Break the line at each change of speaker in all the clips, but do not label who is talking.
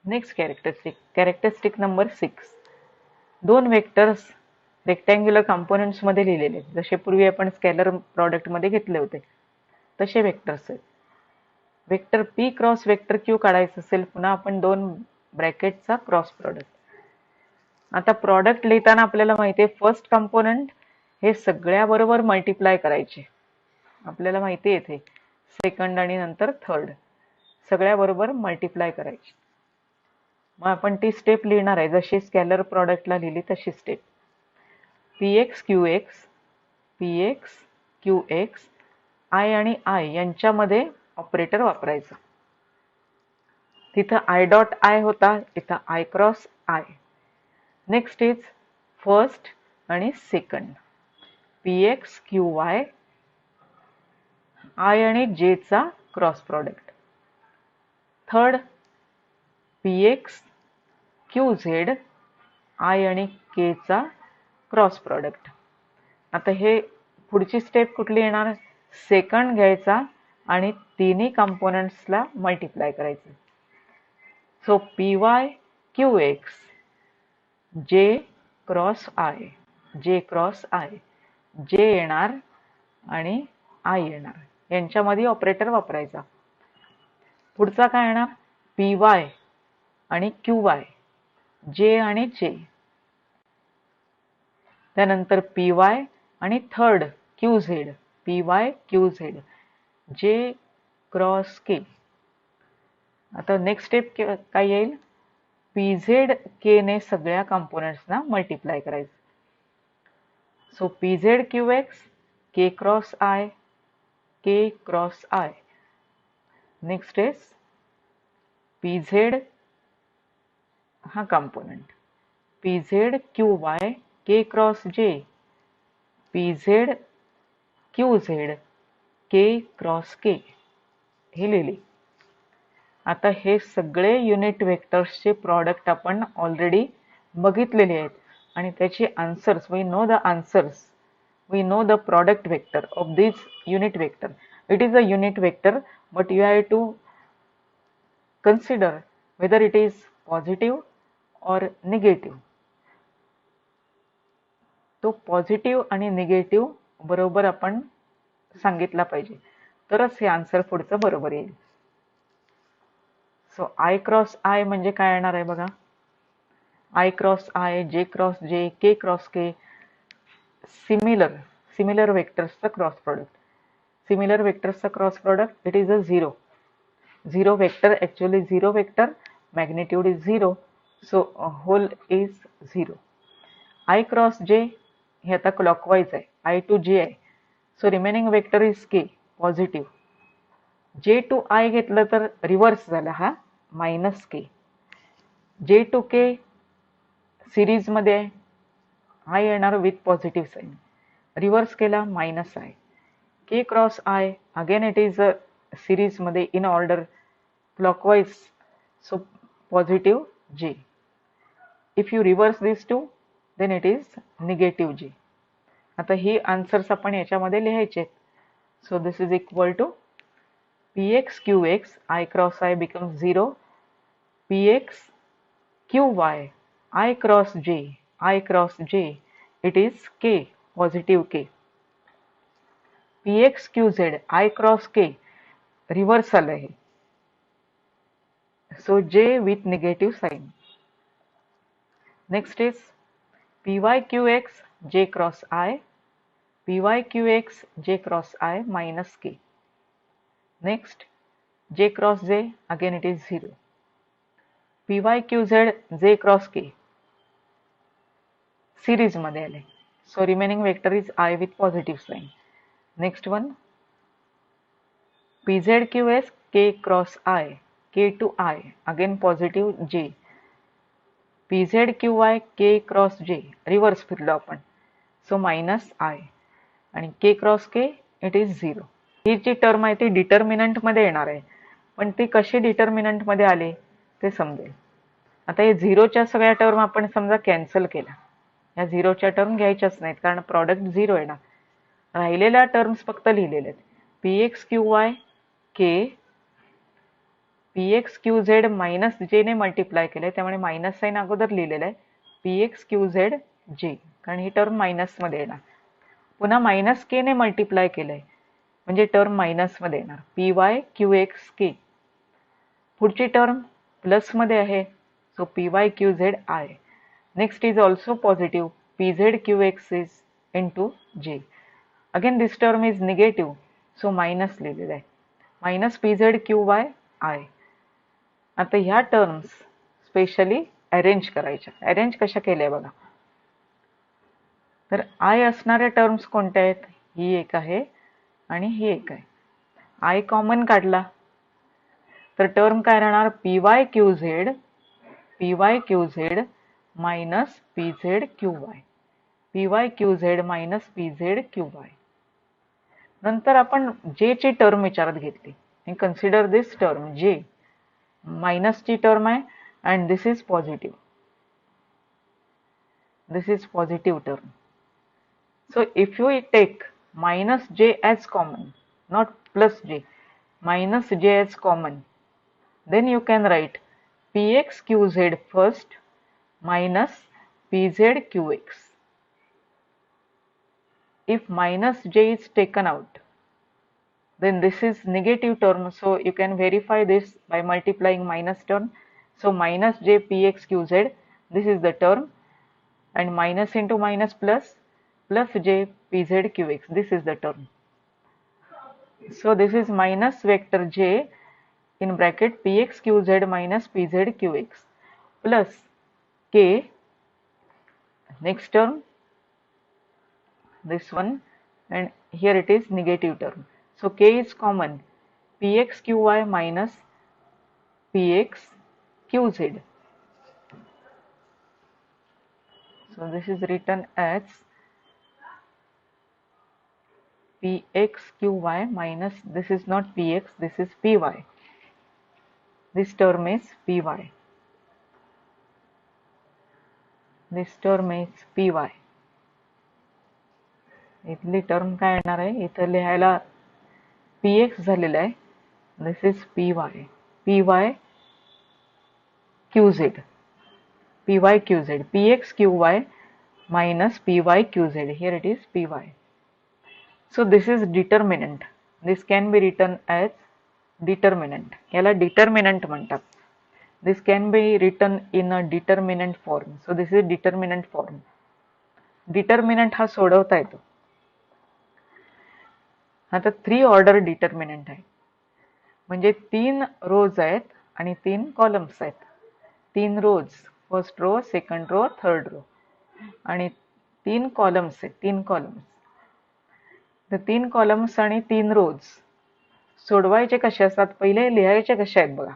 Next characteristic number 6. दोन vectors rectangular components मध्ये लिहिलेले, जसे पूर्वी आपण स्केलर प्रॉडक्ट मध्ये घेतले होते तसे वेक्टर्स आहेत. Vector P cross vector Q काढायचं असेल, पुन्हा आपण दोन ब्रॅकेटचा क्रॉस प्रॉडक्ट. आता प्रॉडक्ट लिहिताना आपल्याला माहिती आहे फर्स्ट कंपोनंट हे सगळ्या बरोबर मल्टिप्लाय करायचे. आपल्याला माहिती आहे इथे सेकंड आणि नंतर थर्ड सगळ्या बरोबर मल्टिप्लाय करायचे. मग आपण ती स्टेप लिहिणार आहे जशी स्केलर प्रॉडक्टला लिहिली तशी स्टेप. px qx आय आणि आय यांच्यामध्ये ऑपरेटर वापरायचा. तिथं आय डॉट आय होता, इथं I cross I. Next is first आणि सेकंड px qy आय आणि जे चा cross product. Third px qz I आणि के चा क्रॉस प्रॉडक्ट. आता हे पुढची स्टेप कुठली येणार? सेकंड घ्यायचा आणि तिन्ही कंपोनेंट्सला मल्टिप्लाय करायचं. सो py qx जे क्रॉस आय जे येणार आणि आय येणार, यांच्यामध्ये ऑपरेटर वापरायचा. पुढचा काय येणार? py आणि qy जे आणि जे. त्यानंतर py आणि थर्ड qz जे क्रॉस के. आता नेक्स्ट स्टेप काय येईल? pz k ने सगळ्या कंपोनेंट्सना मल्टिप्लाय करायचं. So pz qx k cross i. Next is pz हा component pz qy k cross j pz qz k cross k हे लिहिले. आता हे सगळे युनिट वेक्टर्सचे प्रॉडक्ट आपण ऑलरेडी बघितलेले आहेत आणि त्याचे answers we know the product vector of this unit vector. It is a unit vector, but you have to consider whether it is positive or negative. तो पॉझिटिव्ह आणि निगेटिव्ह बरोबर आपण सांगितला पाहिजे, तरच हे आन्सर पुढचं बरोबर येईल. सो आय क्रॉस आय म्हणजे काय येणार आहे बघा? I cross i, j cross j, k cross k. Similar वेक्टर्सचा क्रॉस प्रोडक्ट. सिमिलर वेक्टर्सचा cross product, it is a zero vector. Actually zero vector magnitude is 0, so whole is 0. I cross j हे आता clockwise आहे, i to j आहे, so remaining vector is k positive. J to i घेतलं तर reverse झाला, हा minus K. जे to K series मध्ये आहे, आय येणार विथ पॉझिटिव्ह साईन, रिव्हर्स केला minus i. K cross i again it is a series मध्ये in order clockwise, so positive j. If you reverse this to then it is negative j. आता ही answers आपण याच्यामध्ये लिहायचे. So this is equal to px qx I cross I becomes 0, px qy I cross j it is k positive k. px qz I cross k reversal आहे, so j with negative sign. Next is py qx j cross I, py qx j cross I minus k. Next j cross j, again it is 0. py qz j cross k series मध्ये आले, so remaining vector is I with positive sign. Next one pz qs k cross I, k to I again positive j. pz qy k cross j reverse फिरलो आपण, so minus I आणि k cross k it is 0. ही जी term आहे ती determinant मध्ये येणार आहे, पण ती कशी डिटर्मिनंट मध्ये आली ते समजेल. आता हे झिरोच्या सगळ्या टर्म आपण समजा कॅन्सल केला, या झिरोच्या टर्म घ्यायच्याच नाहीत कारण प्रॉडक्ट 0 येणार. राहिलेल्या टर्म्स फक्त लिहिलेले आहेत. px qy k P x Q Z minus जे ने मल्टिप्लाय केलंय, त्यामुळे मायनस साईन अगोदर लिहिलेलं आहे, पी एक्स क्यू झेड जे, कारण ही टर्म मायनस मध्ये येणार. पुन्हा मायनस के ने मल्टिप्लाय केलंय, म्हणजे टर्म मायनस मध्ये येणार, p y q x k. पुढची टर्म प्लस मध्ये आहे, so p y q z i. Next is also positive, p z q x is into j. Again this term is negative, so minus लिहिलेलं आहे, minus p z q y i. आता ह्या terms specially arrange करायच्या. Arrange कशा केल्या बघा. तर I असणाऱ्या टर्म्स कोणत्या आहेत, ही एक आहे आणि ही एक आहे. आय कॉमन काढला तर टर्म काय राहणार, P y q Z minus p z q Y, P y q Z minus p z q Y. नंतर आपण जे ची टर्म विचारात घेतली. कन्सिडर दिस टर्म जे, मायनस ची टर्म आहे and this is positive, this is positive term. So if you take minus j as common, not plus j, minus j as common, then you can write px qz first minus pz qx. If minus j is taken out, then this is negative term, so you can verify this by multiplying minus term. So minus j px qz, this is the term, and minus into minus plus, plus j pz qx, this is the term. So this is minus vector j in bracket px qz minus pz qx plus k, next term this one, and here it is negative term, so k is common, px qy minus px qz. So this is written as px qy minus, this is not px, this is py. This term is py. This term is py. इथली term काय येणार आहे, इथं लिहायला px झालेलं आहे. This is py. py qz. py qz. px qy minus py qz. Here it is py. So this is determinant. This can be written as determinant. याला determinant म्हणतात. This can be written in a determinant form. So this is determinant form. Determinant हा सोडवता येतो. आता 3 order determinant आहे, म्हणजे 3 रोज आहेत आणि 3 कॉलम्स आहेत. 3 rows, first row, second row, third row, आणि 3 कॉलम्स आहेत, 3 कॉलम्स. तर 3 कॉलम्स आणि 3 रोज सोडवायचे कसे असतात, पहिले लिहायचे कसे आहेत बघा.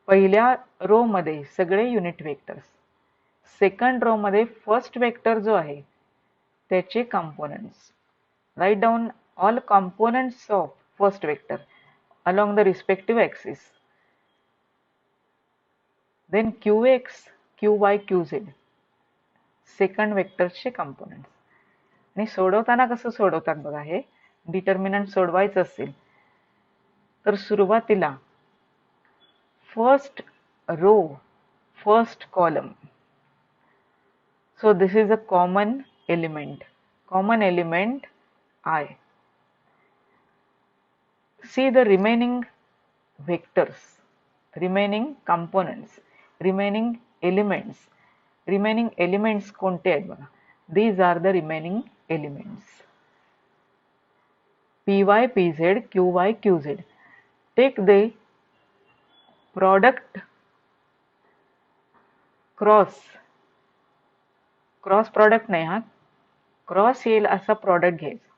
पहिल्या रो मध्ये सगळे युनिट वेक्टर्स, सेकंड रो मध्ये फर्स्ट वेक्टर जो आहे त्याचे components. Write down all components of first vector along the respective axis. Then qx, qy, qz second vector चे components. आणि सोडवताना कसं सोडवतात बघा. हे डिटर्मिनंट सोडवायचं असेल तर सुरुवातीला first row, first column. So this is a common element I. See the remaining vectors, remaining components, remaining elements. Remaining elements कोणते आहेत बघा. These are the remaining elements. py, pz, qy, qz. Take the product cross product नाही हा, cross येईल असा product घ्यायचा.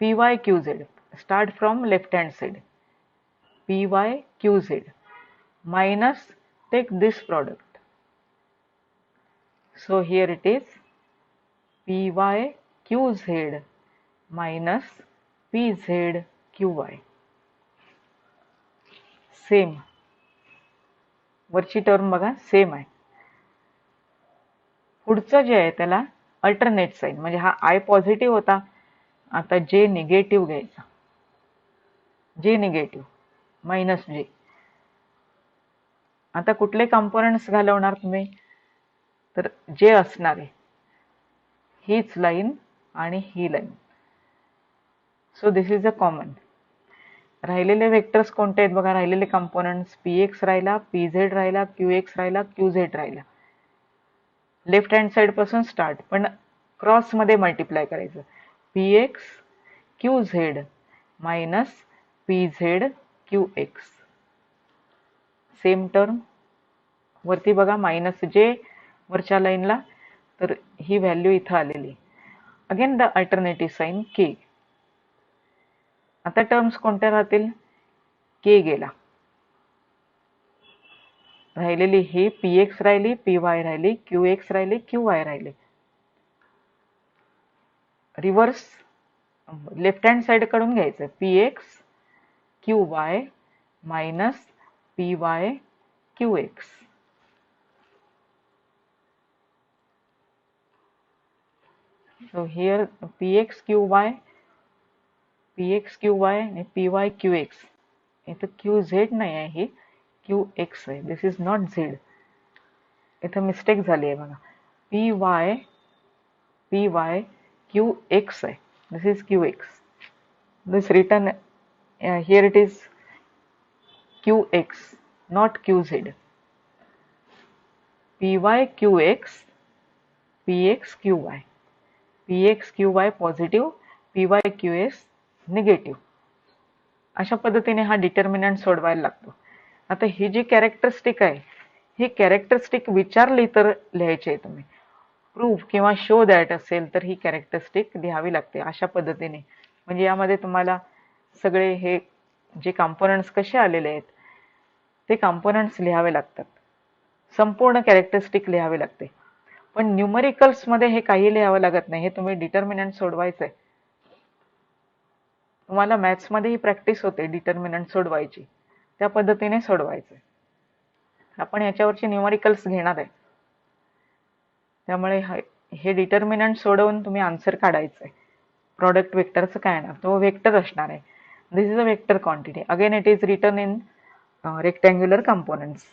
py, qz. Start from left hand side. py qz minus, take this product. So here it is py qz minus pz qy. Same वरची term बघा same आहे. पुढचं जे आहे त्याला अल्टरनेट साइन, म्हणजे हा आय पॉझिटिव्ह होता, आता जे निगेटिव्ह घ्यायचा. जे निगेटिव्ह मायनस जे, आता कुठले कंपोनंट्स घालवणार तुम्ही, तर जे असणार आहे हीच लाईन आणि ही line. So this is a common. राहिलेले वेक्टर्स कोणते आहेत बघा, राहिलेले कंपोनंट्स px राहिला, pz राहिला, qx राहिला, qz राहिला. लेफ्ट हँड साइड पासून स्टार्ट, पण क्रॉस मध्ये मल्टिप्लाय करायचं. px qz minus pz qx. Same term वरती बघा, मायनस जे वरच्या लाईनला, तर ही व्हॅल्यू इथं आलेली. Again the alternative sign k. आता टर्म्स कोणत्या राहतील, k गेला, राहिलेली ही px राहिली, py राहिली, qx राहिली, qy राहिली. रिव्हर्स लेफ्ट हँड साइड कडून घ्यायचं, px qy minus py qx. So here px qy आणि py qx. इथं qz नाही आहे, ही qx आहे. This is not z. इथं मिस्टेक झाली आहे बघा. py qx आहे. This is qx. This written here it is qx, not qz. py qx, px qy. px qy positive, py qs negative. अशा पद्धतीने हा डिटर्मिनंट सोडवायला लागतो. आता ही जी कॅरेक्टरिस्टिक आहे, ही कॅरेक्टरिस्टिक विचारली तर लिहायची आहे तुम्ही. प्रूव्ह किंवा शो दॅट असेल तर ही कॅरेक्टरिस्टिक लिहावी लागते अशा पद्धतीने. म्हणजे यामध्ये तुम्हाला सगळे हे जे कंपोनंट्स कसे आलेले आहेत ते कंपोनंट्स लिहावे लागतात. संपूर्ण कॅरेक्टरिस्टिक लिहावे लागते. पण न्यूमरिकल्स मध्ये हे काही लिहावं लागत नाही. हे तुम्ही डिटर्मिनंट सोडवायचंय. तुम्हाला मॅथ्स मध्ये ही प्रॅक्टिस होते डिटर्मिनंट सोडवायची, त्या पद्धतीने सोडवायचंय. आपण याच्यावरची न्यूमरिकल्स घेणार आहे, त्यामुळे हे डिटर्मिनंट सोडवून तुम्ही आन्सर काढायचंय. प्रॉडक्ट वेक्टरचं काय येणार, तो वेक्टर असणार आहे. This is a vector quantity. Again it is written in rectangular components.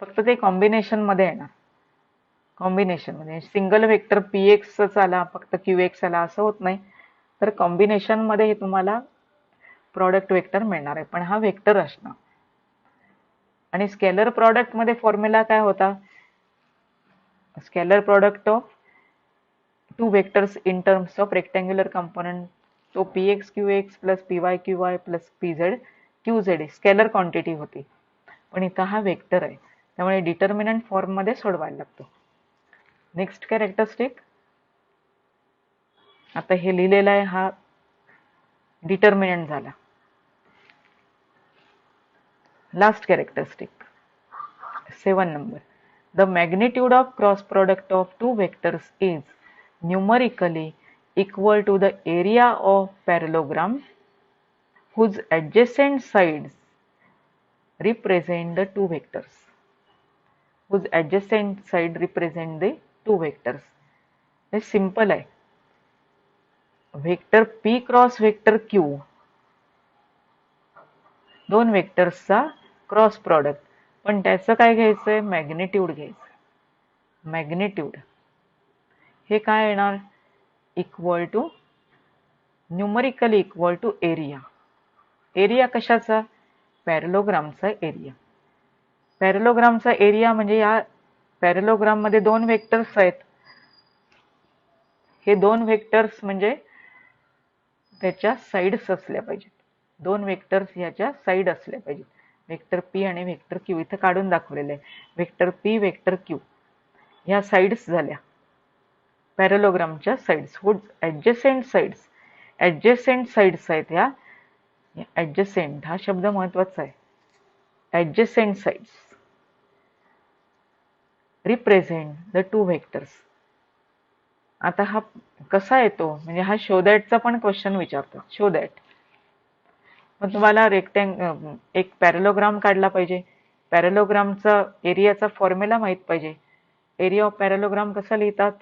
फक्त ते कॉम्बिनेशन मध्ये येणार. कॉम्बिनेशन मध्ये सिंगल वेक्टर px आला, फक्त qx आला असं होत नाही. तर कॉम्बिनेशन मध्ये तुम्हाला प्रॉडक्ट वेक्टर मिळणार आहे, पण हा वेक्टर असणार. आणि स्केलर प्रॉडक्ट मध्ये फॉर्म्युला काय होता, scalar product of two vectors in terms of rectangular component, तो px qx plus py qy plus pz qz scalar quantity होती. पण इथं हा वेक्टर आहे, त्यामुळे डिटर्मिनंट फॉर्म मध्ये सोडवायला लागतो. नेक्स्ट कॅरेक्टरिस्टिक, आता हे लिहिलेलं आहे, हा डिटर्मिनंट झाला. Last characteristic 7 number. The magnitude of cross product of two vectors is numerically equal to the area of parallelogram whose adjacent sides represent the two vectors. Whose adjacent side represent the two vectors. हे simple आहे. Vector p cross vector q, दोन वेक्टर्सचा cross product, पण त्याचं काय घ्यायचंय, magnitude घ्यायचं. Magnitude हे काय येणार, equal to, numerically equal to area. Area कशाचा, पॅरेलोग्रामचा एरिया. पॅरेलोग्रामचा एरिया म्हणजे या पॅरेलोग्राम मध्ये दोन वेक्टर्स आहेत. हे दोन वेक्टर्स म्हणजे त्याच्या साइड्स असल्या पाहिजेत. दोन वेक्टर्स याच्या साइड असल्या पाहिजेत. वेक्टर p आणि वेक्टर q इथं काढून दाखवलेलं आहे. वेक्टर p वेक्टर q ह्या साइड्स झाल्या पॅरेलोग्रामच्या sides. Adjacent sides, adjacent sides आहेत ह्या. ऍडजसेंट हा शब्द महत्वाचा आहे. Adjacent sides represent the two vectors. आता हा कसा येतो, म्हणजे हा शो दॅटचा पण क्वेश्चन विचारतो. शो दॅट मग तुम्हाला एक पॅरेलोग्राम काढला पाहिजे. पॅरेलोग्रामचा एरियाचा फॉर्म्युला माहित पाहिजे. एरिया ऑफ पॅरेलोग्राम कसा लिहितात,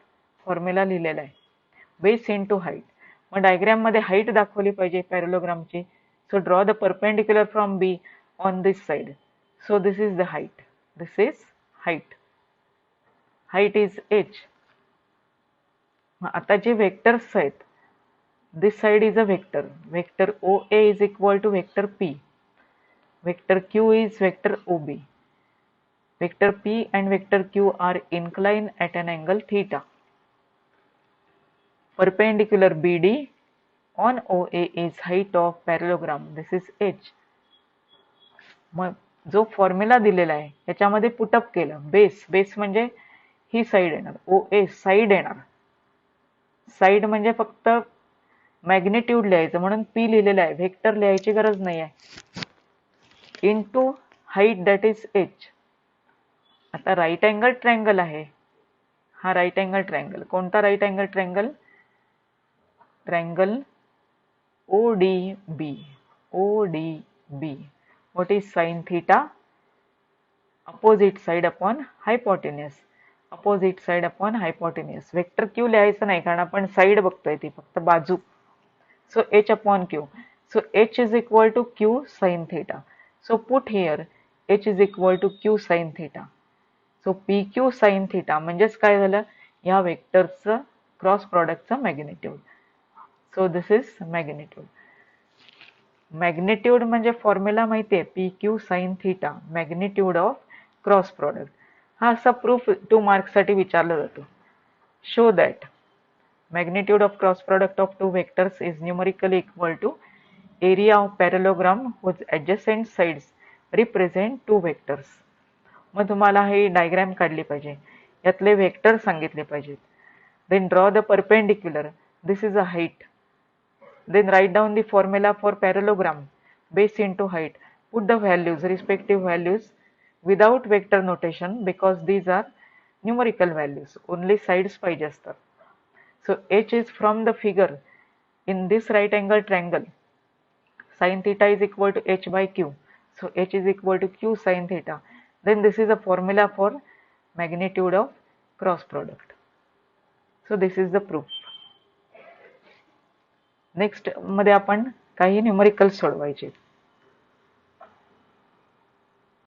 फॉर्म्युला लिहिलेला आहे, बेस इंटू हाईट. मग डायग्राम मध्ये हाईट दाखवली पाहिजे पॅरेलोग्रामची. So draw the perpendicular from B on this side. So this is the height. This is height. Height is h. आता जे वेक्टर्स आहेत, this side is a vector. Vector OA is equal to vector P. Vector Q is vector OB. Vector P and vector Q are inclined at an angle theta. Perpendicular BD on OA is height of parallelogram. This is h. मग जो formula दिलेला आहे याच्यामध्ये put up केलं. Base म्हणजे ही side येणार, OA side येणार. Side म्हणजे फक्त मॅग्निट्यूड लिहायचं म्हणून P लिहिलेलं आहे, व्हेक्टर लिहायची गरज नाही आहे. Into height that is h. आता राईट अँगल ट्रायंगल आहे, हा राईट अँगल ट्रायंगल. कोणता right angle triangle? Triangle ODB. ODB. What is sin theta? Opposite side upon hypotenuse. Opposite side upon hypotenuse. Vector Q लिहायचं नाही कारण आपण side बघतोय ती फक्त बाजू. So h upon q. So h is equal to q sin theta. So put here h is equal to q sin theta. So pq sin theta म्हणजेच काय झालं, या वेक्टरचं क्रॉस प्रॉडक्टचं magnitude. So this is magnitude. Magnitude म्हणजे formula माहिती आहे, PQ sin theta, magnitude of cross product. हा असा प्रूफ 2 मार्क्ससाठी विचारला जातो. Show that magnitude of cross product of two vectors is numerically equal to area of parallelogram whose adjacent sides represent two vectors. मग तुम्हाला हे डायग्राम काढली पाहिजे, यातले वेक्टर सांगितले पाहिजेत. Then draw the perpendicular. This is a height. Then write down the formula for parallelogram. Base into height. Put the values, respective values without vector notation because these are numerical values. Only sides पाहिजे असतात. So h is from the figure. In this right angle triangle, sin theta is equal to h by q. So h is equal to q sin theta. Then this is a formula for magnitude of cross product. So this is the proof. Next मध्ये आपण काही numerical सोडवायचे.